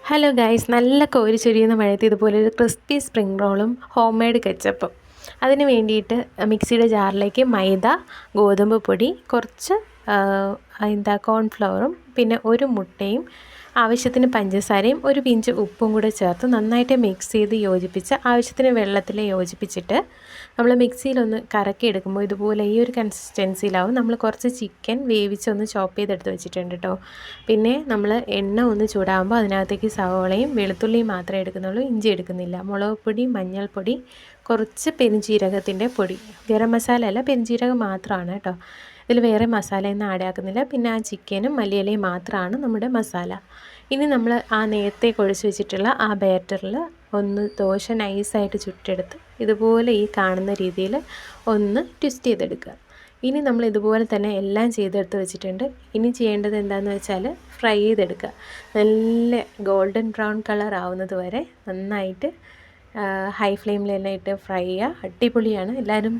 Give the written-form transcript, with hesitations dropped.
Hello guys, നല്ല കോരി ചൊരിയുന്ന മഴയത്ത് ഇതുപോലൊരു ക്രിസ്പി സ്പ്രിംഗ് റോളും ഹോം മെയ്ഡ് കെച്ചപ്പും. അതിന് വേണ്ടിയിട്ട് മിക്സിയുടെ ജാറിലേക്ക് മൈദ, ഗോതമ്പ് പൊടി, കുറച്ച് കോൺഫ്ലവറും പിന്നെ ഒരു മുട്ടയും ആവശ്യത്തിന് പഞ്ചസാരയും ഒരു പിഞ്ച് ഉപ്പും കൂടെ ചേർത്ത് നന്നായിട്ട് മിക്സ് ചെയ്ത് യോജിപ്പിച്ച് ആവശ്യത്തിന് വെള്ളത്തിൽ യോജിപ്പിച്ചിട്ട് നമ്മൾ മിക്സിയിലൊന്ന് കറക്കി എടുക്കുമ്പോൾ ഇതുപോലെ ഈ ഒരു കൺസിസ്റ്റൻസിയിലാവും. നമ്മൾ കുറച്ച് ചിക്കൻ വേവിച്ചൊന്ന് ചോപ്പ് ചെയ്തെടുത്ത് വെച്ചിട്ടുണ്ട് കേട്ടോ. പിന്നെ നമ്മൾ എണ്ണ ഒന്ന് ചൂടാകുമ്പോൾ അതിനകത്തേക്ക് സവോളയും വെളുത്തുള്ളിയും മാത്രമേ എടുക്കുന്നുള്ളൂ, ഇഞ്ചി എടുക്കുന്നില്ല. മുളക് പൊടി, മഞ്ഞൾപ്പൊടി, കുറച്ച് പെരുംജീരകത്തിൻ്റെ പൊടി, ഗരം മസാല അല്ല, പെരുംജീരകം മാത്രമാണ് കേട്ടോ. ഇതിൽ വേറെ മസാലയൊന്നും ആഡ് ആക്കുന്നില്ല. പിന്നെ ആ ചിക്കനും മല്ലിയിലയും മാത്രമാണ് നമ്മുടെ മസാല. ഇനി നമ്മൾ ആ നേരത്തെ കുഴച്ച് വെച്ചിട്ടുള്ള ആ ബാറ്ററിൽ ഒന്ന് ദോശ നൈസായിട്ട് ചുട്ടെടുത്ത് ഇതുപോലെ ഈ കാണുന്ന രീതിയിൽ ഒന്ന് ട്വിസ്റ്റ് ചെയ്തെടുക്കുക. ഇനി നമ്മൾ ഇതുപോലെ തന്നെ എല്ലാം ചെയ്തെടുത്ത് വെച്ചിട്ടുണ്ട്. ഇനി ചെയ്യേണ്ടത് എന്താണെന്ന് വെച്ചാൽ ഫ്രൈ ചെയ്തെടുക്കുക. നല്ല ഗോൾഡൻ ബ്രൗൺ കളർ ആവുന്നത് വരെ നന്നായിട്ട് ഹൈ ഫ്ലെയിമിൽ തന്നെ ഇട്ട് ഫ്രൈ ചെയ്യുക. അടിപൊളിയാണ്. എല്ലാവരും